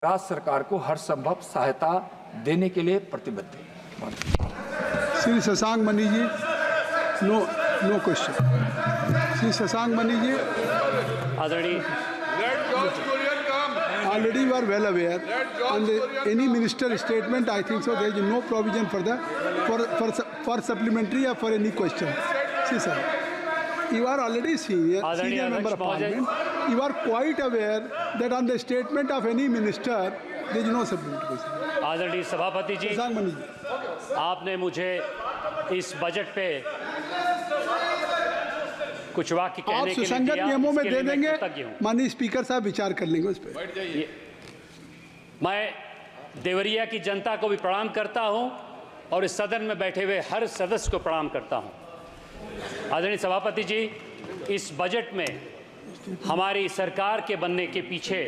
राज्य सरकार को हर संभव सहायता देने के लिए प्रतिबद्ध है। Shri Shashank Mani ji, no question. श्री शशांक मनी जी, आदरणीय, already you are well aware on any minister statement. I think so there is no provision for supplementary or for any question. See sir, you are already senior member of parliament. You are quite aware that on the statement of any minister there is no supplementary question. आदरणीय सभापति जी, शशांक मनी जी, आपने मुझे इस budget पे कुछ वाक्य आप कहने के लिए सुसंगत दिया, नियमों में इसके दे लिए मैं देंगे। कृतज्ञ हूं। माननीय स्पीकर साहब विचार कर लेंगे उस पर। मैं देवरिया की जनता को भी प्रणाम करता हूं और इस सदन में बैठे हुए हर सदस्य को प्रणाम करता हूं। आदरणीय सभापति जी, इस बजट में हमारी सरकार के बनने के पीछे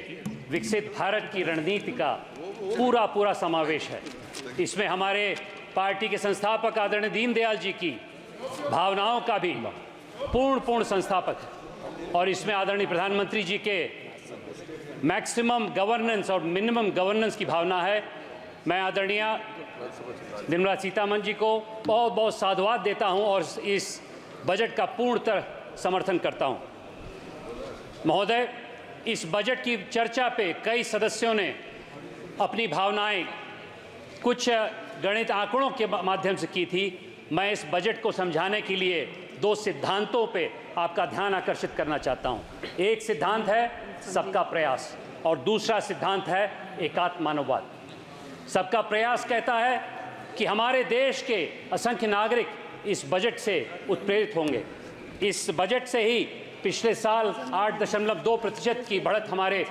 विकसित भारत की रणनीति का पूरा समावेश है। इसमें हमारे पार्टी के संस्थापक आदरणीय दीनदयाल जी की भावनाओं का भी पूर्ण संस्थापक है और इसमें आदरणीय प्रधानमंत्री जी के मैक्सिमम गवर्नेंस और मिनिमम गवर्नेंस की भावना है। मैं आदरणीय निर्मला सीतारमण जी को बहुत साधुवाद देता हूं और इस बजट का पूर्णतः समर्थन करता हूं। महोदय, इस बजट की चर्चा पे कई सदस्यों ने अपनी भावनाएं कुछ गणित आंकड़ों के माध्यम से की थी। मैं इस बजट को समझाने के लिए दो सिद्धांतों पे आपका ध्यान आकर्षित करना चाहता हूं। एक सिद्धांत है सबका प्रयास और दूसरा सिद्धांत है एकात्म मानववाद। सबका प्रयास कहता है कि हमारे देश के असंख्य नागरिक इस बजट से उत्प्रेरित होंगे। इस बजट से ही पिछले साल 8.2% की बढ़त हमारे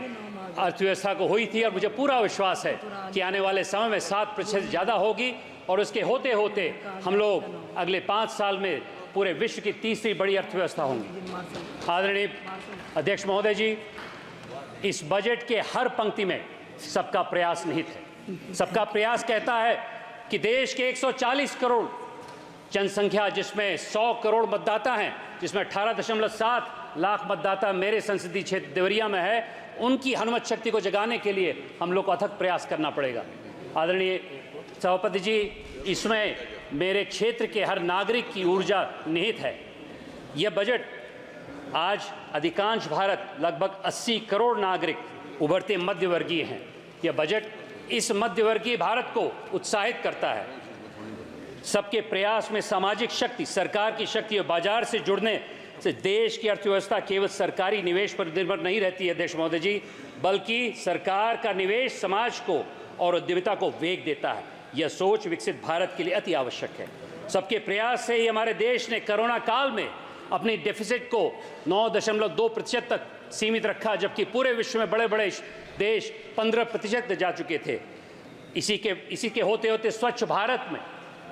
अर्थव्यवस्था को हुई थी और मुझे पूरा विश्वास है कि आने वाले समय में 7% ज़्यादा होगी और उसके होते होते हम लोग अगले 5 साल में पूरे विश्व की तीसरी बड़ी अर्थव्यवस्था होंगी। आदरणीय अध्यक्ष महोदय जी, इस बजट के हर पंक्ति में सबका प्रयास निहित है। सबका प्रयास कहता है कि देश के 140 करोड़ जनसंख्या, जिसमें 100 करोड़ मतदाता हैं, जिसमें 18.7 लाख मतदाता मेरे संसदीय क्षेत्र देवरिया में है, उनकी हनुमत शक्ति को जगाने के लिए हम लोग को अथक प्रयास करना पड़ेगा। आदरणीय सभापति जी, इसमें मेरे क्षेत्र के हर नागरिक की ऊर्जा निहित है। यह बजट आज अधिकांश भारत लगभग 80 करोड़ नागरिक उभरते मध्यवर्गीय हैं। यह बजट इस मध्यवर्गीय भारत को उत्साहित करता है। सबके प्रयास में सामाजिक शक्ति, सरकार की शक्ति और बाजार से जुड़ने से देश की अर्थव्यवस्था केवल सरकारी निवेश पर निर्भर नहीं रहती है अध्यक्ष महोदय जी, बल्कि सरकार का निवेश समाज को और उद्यमिता को वेग देता है। यह सोच विकसित भारत के लिए अति आवश्यक है। सबके प्रयास से ही हमारे देश ने कोरोना काल में अपनी डेफिसिट को 9.2% तक सीमित रखा, जबकि पूरे विश्व में बड़े देश 15% जा चुके थे। इसी के होते होते स्वच्छ भारत में,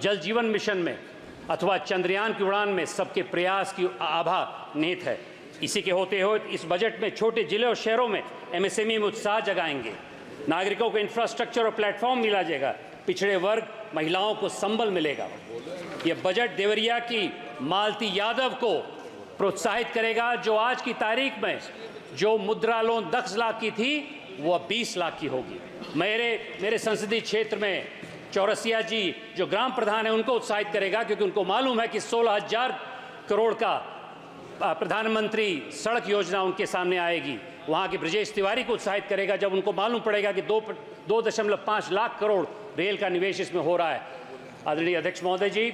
जल जीवन मिशन में अथवा चंद्रयान की उड़ान में सबके प्रयास की आभा निहित है। इसी के होते हुए इस बजट में छोटे जिले और शहरों में MSME में उत्साह जगाएंगे। नागरिकों को इंफ्रास्ट्रक्चर और प्लेटफॉर्म मिला जाएगा। पिछड़े वर्ग महिलाओं को संबल मिलेगा। यह बजट देवरिया की मालती यादव को प्रोत्साहित करेगा, जो आज की तारीख में जो मुद्रा लोन 10 लाख की थी वह 20 लाख की होगी। मेरे संसदीय क्षेत्र में चौरसिया जी जो ग्राम प्रधान है, उनको उत्साहित करेगा, क्योंकि उनको मालूम है कि 16,000 करोड़ का प्रधानमंत्री सड़क योजना उनके सामने आएगी। वहाँ के ब्रजेश तिवारी को उत्साहित करेगा जब उनको मालूम पड़ेगा कि 2.5 लाख करोड़ रेल का निवेश इसमें हो रहा है। आदरणीय अध्यक्ष महोदय जी,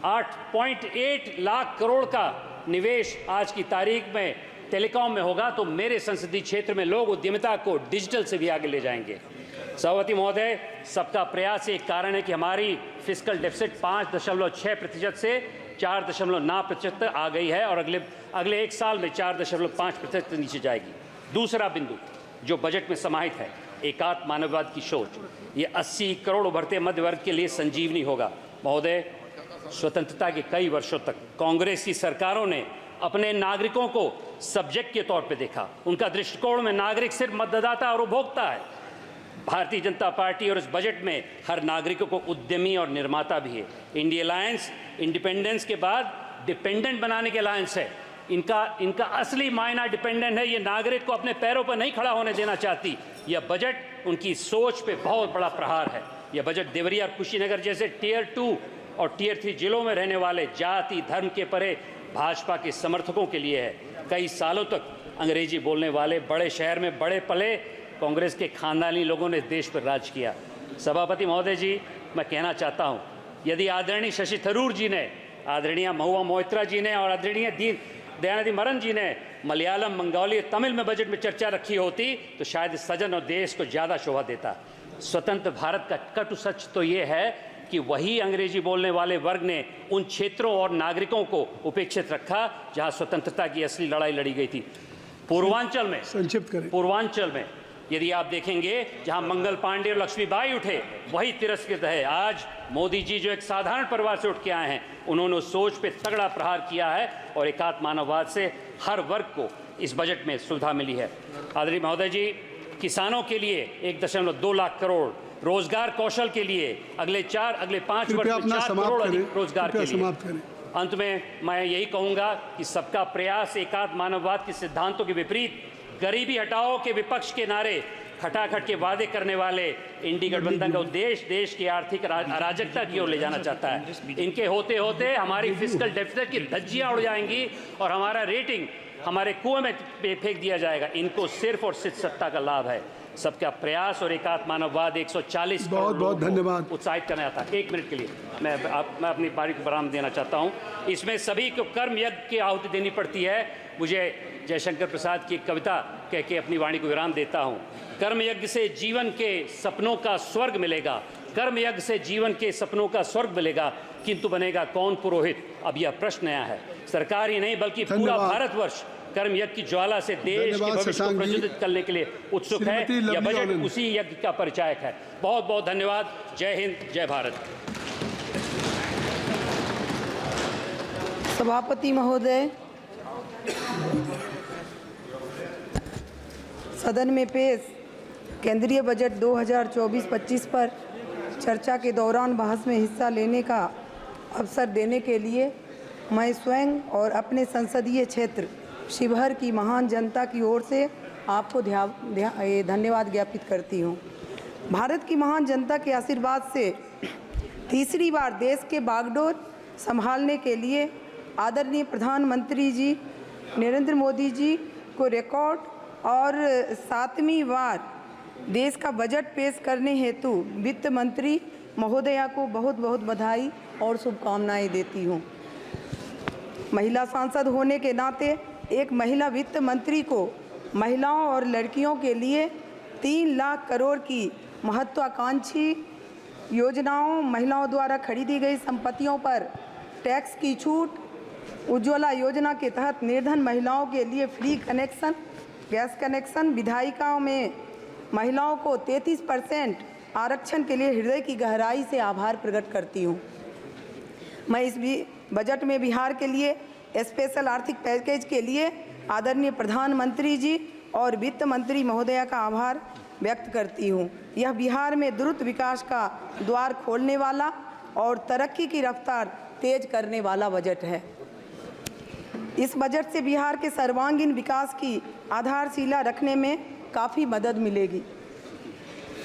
8.8 लाख करोड़ का निवेश आज की तारीख में टेलीकॉम में होगा, तो मेरे संसदीय क्षेत्र में लोग उद्यमिता को डिजिटल से भी आगे ले जाएंगे। सभापति महोदय, सबका प्रयास एक कारण है कि हमारी फिस्कल डेफिसिट 5.6% से 4.9% तक आ गई है और अगले 1 साल में 4.5% तक नीचे जाएगी। दूसरा बिंदु जो बजट में समाहित है, एकात्म मानववाद की सोच। ये 80 करोड़ उभरते मध्य वर्ग के लिए संजीवनी होगा। महोदय, स्वतंत्रता के कई वर्षों तक कांग्रेस की सरकारों ने अपने नागरिकों को सब्जेक्ट के तौर पे देखा। उनका दृष्टिकोण में नागरिक सिर्फ मतदाता और उपभोक्ता है। भारतीय जनता पार्टी और इस बजट में हर नागरिकों को उद्यमी और निर्माता भी है। इंडिया अलायंस इंडिपेंडेंस के बाद डिपेंडेंट बनाने के अलायंस है। इनका असली मायना डिपेंडेंट है। ये नागरिक को अपने पैरों पर नहीं खड़ा होने देना चाहती। यह बजट उनकी सोच पे बहुत बड़ा प्रहार है। यह बजट देवरिया और कुशीनगर जैसे टियर 2 और टियर 3 जिलों में रहने वाले जाति धर्म के परे भाजपा के समर्थकों के लिए है। कई सालों तक अंग्रेजी बोलने वाले बड़े शहर में बड़े पले कांग्रेस के खानदानी लोगों ने देश पर राज किया। सभापति महोदय जी, मैं कहना चाहता हूँ, यदि आदरणीय शशि थरूर जी ने, आदरणीय महुआ मोइत्रा जी ने और आदरणीय दयानिधि मरन जी ने मलयालम, बंगाली और तमिल में बजट में चर्चा रखी होती तो शायद इस सदन और देश को ज़्यादा शोभा देता। स्वतंत्र भारत का कटु सच तो ये है कि वही अंग्रेजी बोलने वाले वर्ग ने उन क्षेत्रों और नागरिकों को उपेक्षित रखा जहां स्वतंत्रता की असली लड़ाई लड़ी गई थी। पूर्वांचल में, संक्षिप्त करें। पूर्वांचल में यदि आप देखेंगे जहां मंगल पांडे और लक्ष्मीबाई उठे वही तिरस्कृत है। आज मोदी जी जो एक साधारण परिवार से उठ के आए हैं, उन्होंने उस सोच पे तगड़ा प्रहार किया है और एकात्म मानववाद से हर वर्ग को इस बजट में सुविधा मिली है। आदरणीय महोदय जी, किसानों के लिए 1.2 लाख करोड़, रोजगार कौशल के लिए अगले 5 वर्ष में 4 करोड़ अधिक रोजगार के लिए। अंत में मैं यही कहूंगा कि सबका प्रयास एकात्म मानववाद के सिद्धांतों के विपरीत गरीबी हटाओ के विपक्ष के नारे, खटाखट के वादे करने वाले इंडी गठबंधन का उद्देश्य देश की आर्थिक अराजकता की ओर ले जाना चाहता है। इनके होते होते हमारी फिस्कल डेफिसिट की धज्जियां उड़ जाएंगी और हमारा रेटिंग हमारे कुएं में फेंक दिया जाएगा। इनको सिर्फ और सिर्फ सत्ता का लाभ है। सबका प्रयास और एकात्म मानववाद 140 बहुत बहुत धन्यवाद उत्साहित करना था। 1 मिनट के लिए मैं अपनी बारी को विराम देना चाहता हूं। इसमें सभी को कर्म यज्ञ की आहुति देनी पड़ती है। मुझे जयशंकर प्रसाद की कविता कह के अपनी वाणी को विराम देता हूं। कर्म यज्ञ से जीवन के सपनों का स्वर्ग मिलेगा, कर्म यज्ञ से जीवन के सपनों का स्वर्ग मिलेगा, किंतु बनेगा कौन पुरोहित, अब यह प्रश्न नया है। सरकार ही नहीं बल्कि पूरा भारतवर्ष कर्म यज्ञ की ज्वाला से देश के भविष्य को प्रज्वलित करने के लिए उत्सुक है। यह बजट उसी यज्ञ का परिचायक है। बहुत बहुत धन्यवाद। जय हिंद, जय भारत। सभापति महोदय, सदन में पेश केंद्रीय बजट 2024-25 पर चर्चा के दौरान बहस में हिस्सा लेने का अवसर देने के लिए मैं स्वयं और अपने संसदीय क्षेत्र शिवहर की महान जनता की ओर से आपको धन्यवाद ज्ञापित करती हूँ। भारत की महान जनता के आशीर्वाद से तीसरी बार देश के बागडोर संभालने के लिए आदरणीय प्रधानमंत्री जी नरेंद्र मोदी जी को रिकॉर्ड और 7वीं बार देश का बजट पेश करने हेतु वित्त मंत्री महोदया को बहुत बहुत बधाई और शुभकामनाएं देती हूँ। महिला सांसद होने के नाते एक महिला वित्त मंत्री को महिलाओं और लड़कियों के लिए 3 लाख करोड़ की महत्वाकांक्षी योजनाओं, महिलाओं द्वारा खरीदी गई संपत्तियों पर टैक्स की छूट, उज्ज्वला योजना के तहत निर्धन महिलाओं के लिए फ्री कनेक्शन, गैस कनेक्शन, विधायिकाओं में महिलाओं को 33% आरक्षण के लिए हृदय की गहराई से आभार प्रकट करती हूँ। मैं इस बजट में बिहार के लिए स्पेशल आर्थिक पैकेज के लिए आदरणीय प्रधानमंत्री जी और वित्त मंत्री महोदया का आभार व्यक्त करती हूँ। यह बिहार में द्रुत विकास का द्वार खोलने वाला और तरक्की की रफ्तार तेज करने वाला बजट है। इस बजट से बिहार के सर्वांगीण विकास की आधारशिला रखने में काफ़ी मदद मिलेगी।